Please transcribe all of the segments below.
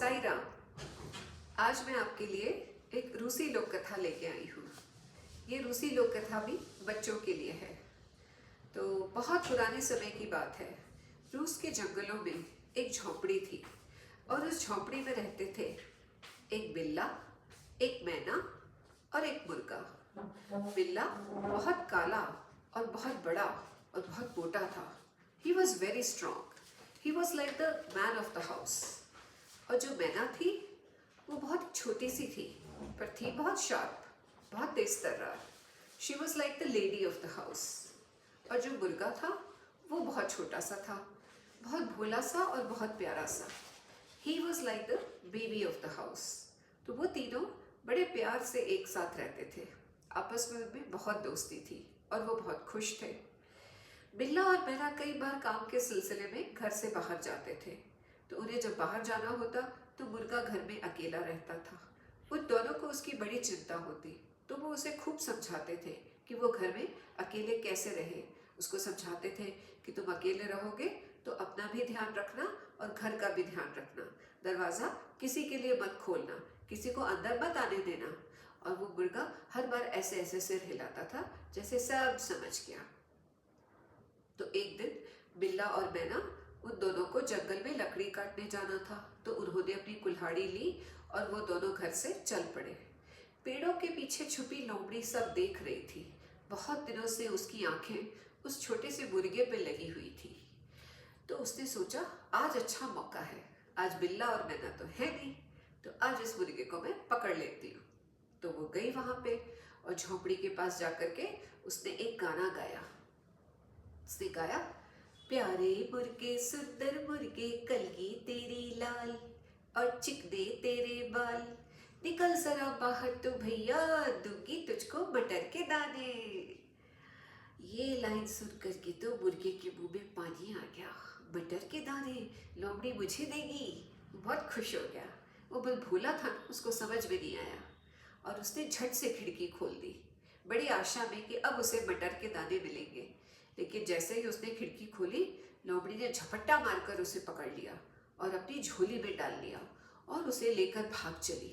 साई राम। आज मैं आपके लिए एक रूसी लोक कथा लेके आई हूँ। ये रूसी लोक कथा भी बच्चों के लिए है। तो बहुत पुराने समय की बात है। रूस के जंगलों में एक झोंपड़ी थी और उस झोंपड़ी में रहते थे एक बिल्ला, एक मैना और एक मुर्गा। बिल्ला बहुत काला और बहुत बड़ा और बहुत मोटा था। He was very strong. He was like the man of the house. और जो मैना थी वो बहुत छोटी सी थी पर थी बहुत शार्प, बहुत तेज तर्रार। She was like the lady of the house. और जो मुर्गा था वो बहुत छोटा सा था, बहुत भोला सा और बहुत प्यारा सा। He was like the baby of the house. तो वो तीनों बड़े प्यार से एक साथ रहते थे। आपस में उनमें बहुत दोस्ती थी और वो बहुत खुश थे। बिल्ला और मैना कई बार काम के सिलसिले में घर से बाहर जाते थे, तो उन्हें जब बाहर जाना होता तो मुर्गा घर में अकेला रहता था। उन दोनों को उसकी बड़ी चिंता होती, तो वो उसे खूब समझाते थे कि वो घर में अकेले कैसे रहे। उसको समझाते थे कि तुम अकेले रहोगे तो अपना भी ध्यान रखना और घर का भी ध्यान रखना। दरवाज़ा किसी के लिए मत खोलना, किसी को अंदर मत आने देना। और वो मुर्गा हर बार ऐसे ऐसे सिर हिलाता था जैसे सब समझ गया। तो एक दिन बिल्ला और मैना उन दोनों को जंगल में लकड़ी काटने जाना था, तो उन्होंने अपनी कुल्हाड़ी ली और वो दोनों घर से चल पड़े। पेड़ों के पीछे छुपी लोमड़ी सब देख रही थी। बहुत दिनों से उसकी आंखें उस छोटे से मुर्गे पे लगी हुई थी। तो उसने सोचा आज अच्छा मौका है, आज बिल्ला और मैना तो है नहीं, तो आज इस मुर्गे को मैं पकड़ लेती हूँ। तो वो गई वहां पे और झोंपड़ी के पास जाकर के उसने एक गाना गाया। उसने गाया, प्यारे मुर्गे सुंदर मुर्गे कलगी तेरी लाल और चिकने तेरे बाल, निकल जरा बाहर तो भैया दूंगी तुझको मटर के दाने। ये लाइन सुन करके तो मुर्गे के मुंह में पानी आ गया। मटर के दाने लोमड़ी मुझे देगी? बहुत खुश हो गया। वो बल भोला था, उसको समझ में नहीं आया और उसने झट से खिड़की खोल दी, बड़ी आशा में कि अब उसे मटर के दाने मिलेंगे। लेकिन जैसे ही उसने खिड़की खोली, लोमड़ी ने झपट्टा मारकर उसे पकड़ लिया और अपनी झोली में डाल लिया और उसे लेकर भाग चली।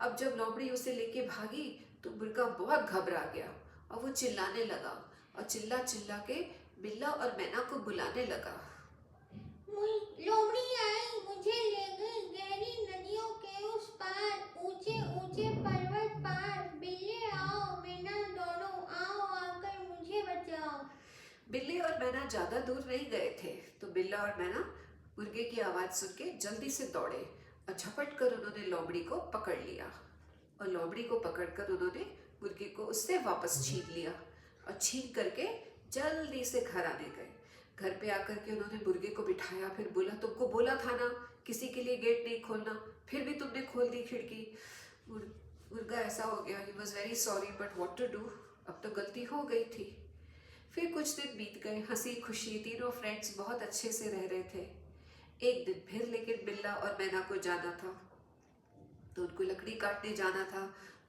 अब जब लोमड़ी उसे लेके भागी तो मुर्गा बहुत घबरा गया और वो चिल्लाने लगा और चिल्ला चिल्ला के बिल्ला और मैना को बुलाने लगा। लोमड़ी आई, मुझे ले गई गहरी नदियों के उस पार, ऊंचे ऊंचे पर्वत पार। बिल्ले आओ, मैना दोनों आओ, आकर मुझे बचाओ। बिल्ली और मैना ज्यादा दूर नहीं गए थे, तो बिल्ला और मैना मुर्गे की आवाज सुन के जल्दी से दौड़े और झपट कर उन्होंने लोमड़ी को पकड़ लिया। और लोमड़ी को पकड़कर उन्होंने मुर्गे को उससे वापस छीन लिया और छीन करके जल्दी से घर आने गए। घर पे आकर के उन्होंने मुर्गे को बिठाया, फिर बोला तुमको बोला था ना किसी के लिए गेट नहीं खोलना, फिर भी तुमने खोल दी खिड़की। मुर्गा ऐसा हो गया, he was very sorry but what to do, अब तो गलती हो गई थी। फिर कुछ दिन बीत गए, हंसी खुशी तीनों फ्रेंड्स बहुत अच्छे से रह रहे थे। एक दिन फिर लेकिन बिल्ला और मैना को जाना था, तो उनको लकड़ी काटने जाना था।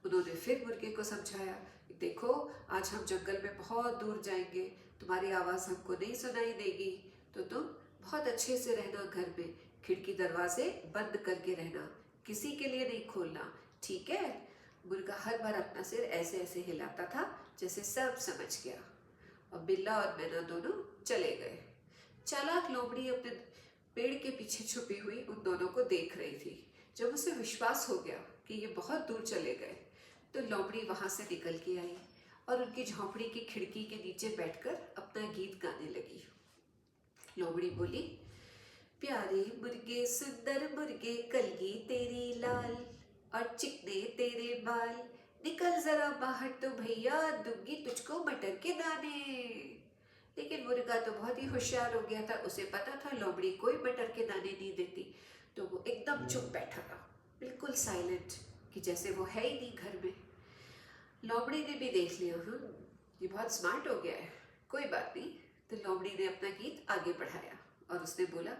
उन्होंने फिर मुर्गे को समझाया, देखो आज हम जंगल में बहुत दूर जाएंगे, तुम्हारी आवाज़ हमको नहीं सुनाई देगी, तो तुम बहुत अच्छे से रहना, घर में खिड़की दरवाजे बंद करके रहना, किसी के लिए नहीं खोलना, ठीक है? मुर्गा हर बार अपना सिर ऐसे ऐसे हिलाता था जैसे सब समझ गया और बिल्ला और मैना दोनों चले गए। चालाक लोमड़ी अपने पेड़ के पीछे छुपी हुई उन दोनों को देख रही थी। जब उसे विश्वास हो गया कि ये बहुत दूर चले गए, तो लोमड़ी वहां से निकल के आई और उनकी झोंपड़ी की खिड़की के नीचे बैठकर अपना गीत गाने लगी। लोमड़ी बोली, प्यारे मुर्गे सुंदर मुर्गे कलगी तेरी लाल और चिकने तेरे बाल, निकल जरा बाहर तो भैया दूंगी तुझको मटर के दाने। लेकिन मुर्गा तो बहुत ही होशियार हो गया था, उसे पता था लोमड़ी कोई मटर के दाने नहीं देती, तो वो एकदम चुप बैठा रहा, बिल्कुल साइलेंट, कि जैसे वो है ही नहीं घर में। लोमड़ी ने भी देख लिया, ये बहुत स्मार्ट हो गया है, कोई बात नहीं। तो लोमड़ी ने अपना गीत आगे बढ़ाया और उसने बोला,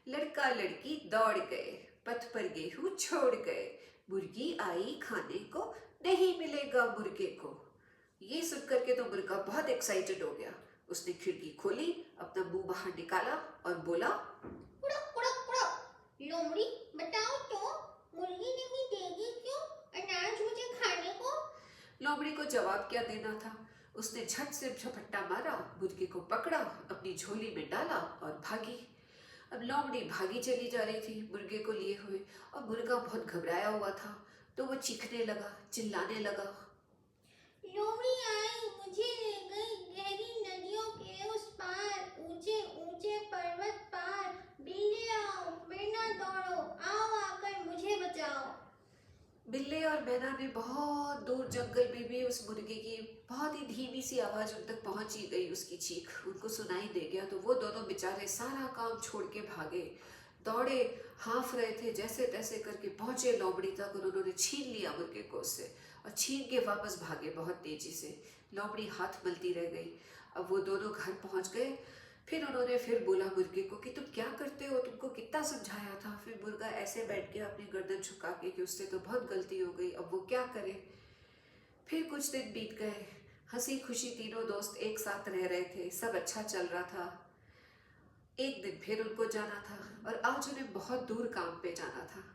लड़का लड़की दौड़ गए, पथ पर गेहूं छोड़ गए, मुर्गी आई खाने को, नहीं मिलेगा मुर्गे को। ये सुन करके तो मुर्गा बहुत एक्साइटेड हो गया। उसने खिड़की खोली, अपना मुंह बाहर निकाला और बोला, उड़क उड़क उड़क। लोमड़ी बताओ तो, जवाब क्या देना था। उसने झट से झपट्टा मारा, मुर्गे को पकड़ा, अपनी झोली में डाला और भागी। अब लोमड़ी भागी चली जा रही थी मुर्गे को लिए हुए, और मुर्गा बहुत घबराया हुआ था। तो वो चीखने लगा, चिल्लाने लगा। लोमड़ी आई, मुझे ले गई गहरी नदियों के उस पार, ऊंचे ऊंचे पर्वत पार। बिल्ली आओ, मैना दौड़ो, आओ आकर मुझे बचाओ। बिल्ले और मैना ने बहुत दूर जंगल में भी उस मुर्गे की बहुत ही धीमी सी आवाज उन तक पहुंची गई। उसकी चीख उनको सुनाई दे गया। तो वो दोनों बेचारे सारा काम छोड़ के भागे, दौड़े, हाँफ रहे थे, जैसे तैसे करके पहुंचे लोमड़ी तक और उन्होंने छीन लिया मुर्गे को उससे, और छीन के वापस भागे बहुत तेजी से। लोमड़ी हाथ मलती रह गई। अब वो दोनों घर पहुंच गए। फिर उन्होंने फिर बोला मुर्गे को कि तुम क्या करते हो, तुमको कितना समझाया था। फिर मुर्गा ऐसे बैठ गया अपनी गर्दन झुका के कि उससे तो बहुत गलती हो गई, अब वो क्या करे। फिर कुछ दिन बीत गए। हंसी खुशी तीनों दोस्त एक साथ रह रहे थे, सब अच्छा चल रहा था। एक दिन फिर उनको जाना था और आज उन्हें बहुत दूर काम पे जाना था।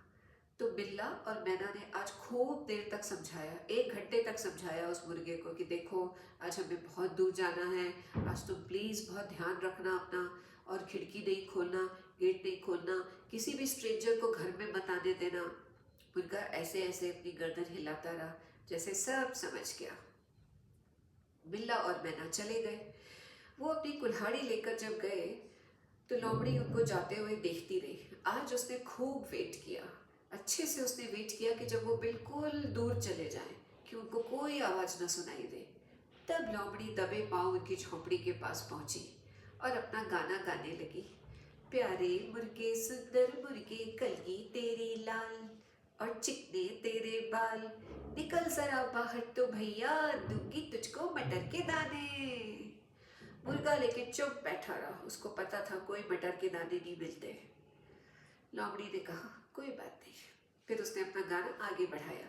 तो बिल्ला और मैना ने आज खूब देर तक समझाया, 1 घंटे तक समझाया उस मुर्गे को कि देखो आज हमें बहुत दूर जाना है, आज तुम प्लीज़ बहुत ध्यान रखना अपना, और खिड़की नहीं खोलना, गेट नहीं खोलना, किसी भी स्ट्रेंजर को घर में मत आने देना। मुर्गा ऐसे ऐसे अपनी गर्दन हिलाता रहा, जैसे सब समझ गया। बिल्ला और मैना चले गए। वो अपनी कुल्हाड़ी लेकर जब गए तो लोमड़ी उनको जाते हुए देखती रही। आज उसने खूब वेट किया, अच्छे से उसने वेट किया कि जब वो बिल्कुल दूर चले जाएं, कि उनको कोई आवाज़ न सुनाई दे। तब लोमड़ी दबे पांव उनकी झोपड़ी के पास पहुंची और अपना गाना गाने लगी। प्यारे मुर्गे सुंदर मुर्गे कलगी तेरी लाल, और चिकने तेरे बाल, निकल जरा बाहर तो भैया दूंगी तुझको मटर के दाने। मुर्गा लेके चुप बैठा रहा, उसको पता था कोई मटर के दाने नहीं मिलते। लोमड़ी ने कहा कोई बात नहीं। फिर उसने अपना गाना आगे बढ़ाया।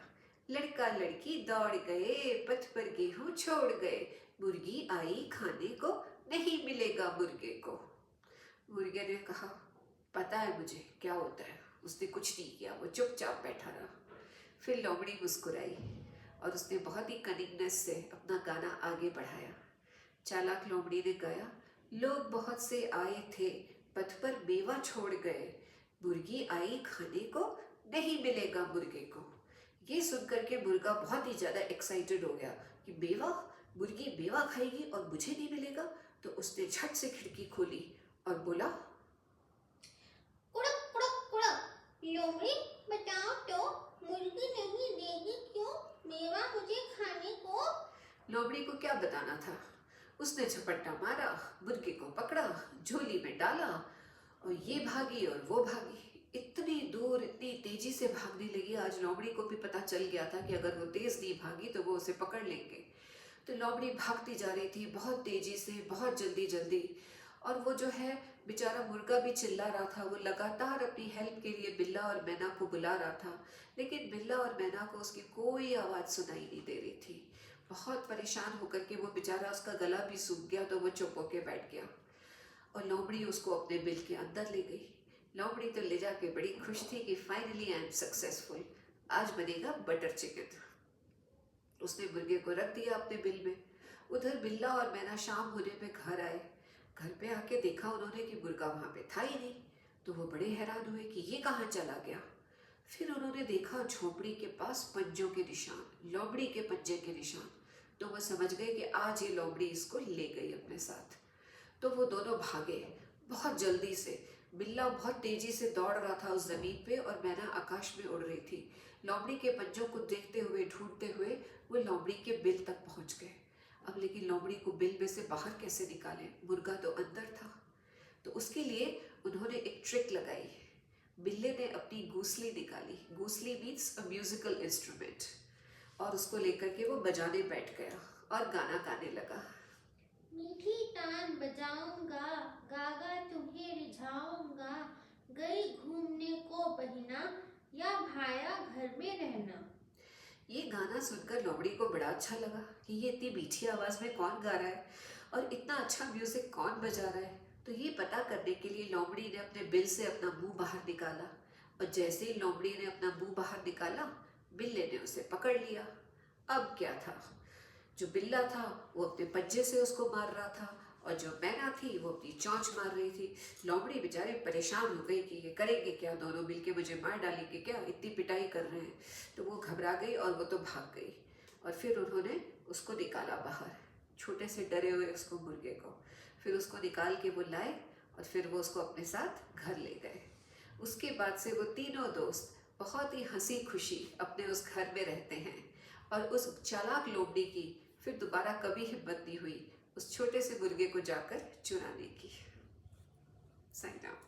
लड़का लड़की दौड़ गए, पथ पर गेहूं छोड़ गए, मुर्गी आई खाने को, नहीं मिलेगा मुर्गे को। मुर्गे ने कहा पता है मुझे क्या होता है। उसने कुछ नहीं किया, वो चुपचाप बैठा रहा। फिर लोमड़ी मुस्कुराई और उसने बहुत ही कनिंगनेस से अपना गाना आगे बढ़ाया। चालाक लोमड़ी ने गाया, लोग बहुत से आए थे, पथ पर मेवा छोड़ गए, मुर्गी आई खाने को, नहीं मिलेगा मुर्गे को। ये सुनकर के मुर्गा बहुत ही ज्यादा एक्साइटेड हो गया कि मेवा, मुर्गी मेवा खाएगी और मुझे नहीं मिलेगा। तो उसने झट से खिड़की खोली और बोला कुड़क कुड़क कुड़क। लोमड़ी बताओ तो, मुर्गी नहीं देगी क्यों मेवा मुझे खाने को? लोमड़ी को क्या बताना था। उसने झपट्टा मारा, मुर्गे को पकड़ा, झोली में डाला, और ये भागी और वो भागी। इतनी दूर इतनी तेजी से भागने लगी, आज लोमड़ी को भी पता चल गया था कि अगर वो तेज नहीं भागी तो वो उसे पकड़ लेंगे। तो लोमड़ी भागती जा रही थी बहुत तेजी से, बहुत जल्दी जल्दी। और वो जो है बेचारा मुर्गा भी चिल्ला रहा था, वो लगातार अपनी हेल्प के लिए बिल्ला और मैना को बुला रहा था, लेकिन बिल्ला और मैना को उसकी कोई आवाज़ सुनाई नहीं दे रही थी। बहुत परेशान होकर के वो बेचारा, उसका गला भी सूख गया, तो वो चुप होके बैठ गया। और लोमड़ी उसको अपने बिल के अंदर ले गई। लोमड़ी तो ले जाके बड़ी खुश थी कि फाइनली आई एम सक्सेसफुल, आज बनेगा बटर चिकन। उसने मुर्गे को रख दिया अपने बिल में। उधर बिल्ला और मैना शाम होने पे घर आए। घर पे आके देखा उन्होंने कि मुर्गा वहाँ पे था ही नहीं। तो वो बड़े हैरान हुए कि ये कहाँ चला गया। फिर उन्होंने देखा झोपड़ी के पास पंजों के निशान, लोमड़ी के पंजे के निशान। तो वो समझ गए कि आज ये लोमड़ी इसको ले गई अपने साथ। तो वो दोनों भागे बहुत जल्दी से। बिल्ला बहुत तेजी से दौड़ रहा था उस जमीन पे, और मैना आकाश में उड़ रही थी। लोमड़ी के पंजों को देखते हुए, ढूंढते हुए वो लोमड़ी के बिल तक पहुंच गए। अब लेकिन लोमड़ी को बिल में से बाहर कैसे निकालें, मुर्गा तो अंदर था। तो उसके लिए उन्होंने एक ट्रिक लगाई। बिल्ले ने अपनी गूसली निकाली। गूसली मीन्स अ म्यूजिकल इंस्ट्रूमेंट, और उसको लेकर के वो बजाने बैठ गया और गाना गाने लगा। मीठी तान बजाऊंगा, गागा तुम्हें रिझाऊंगा, गई घूमने को बहिना, या भाया घर में रहना। ये गाना सुनकर लोमड़ी को बड़ा अच्छा लगा कि ये इतनी मीठी आवाज़ में कौन गा रहा है और इतना अच्छा म्यूजिक कौन बजा रहा है। तो ये पता करने के लिए लोमड़ी ने अपने बिल से अपना मुंह बाहर निकाला, और जैसे ही लोमड़ी ने अपना मुंह बाहर निकाला, बिल्ले ने उसे पकड़ लिया। अब क्या था, जो बिल्ला था वो अपने पंजे से उसको मार रहा था, और जो मैना थी वो अपनी चोंच मार रही थी। लोमड़ी बेचारे परेशान हो गई कि ये करेंगे क्या, दोनों मिलके मुझे मार डालेंगे क्या, इतनी पिटाई कर रहे हैं। तो वो घबरा गई और वो तो भाग गई। और फिर उन्होंने उसको निकाला बाहर, छोटे से डरे हुए उसको, मुर्गे को। फिर उसको निकाल के वो लाए और फिर वो उसको अपने साथ घर ले गए। उसके बाद से वो तीनों दोस्त बहुत ही हंसी खुशी अपने उस घर में रहते हैं। और उस चालाक लोमड़ी की फिर दोबारा कभी हिम्मत नहीं हुई उस छोटे से मुर्गे को जाकर चुराने की। साईं राम।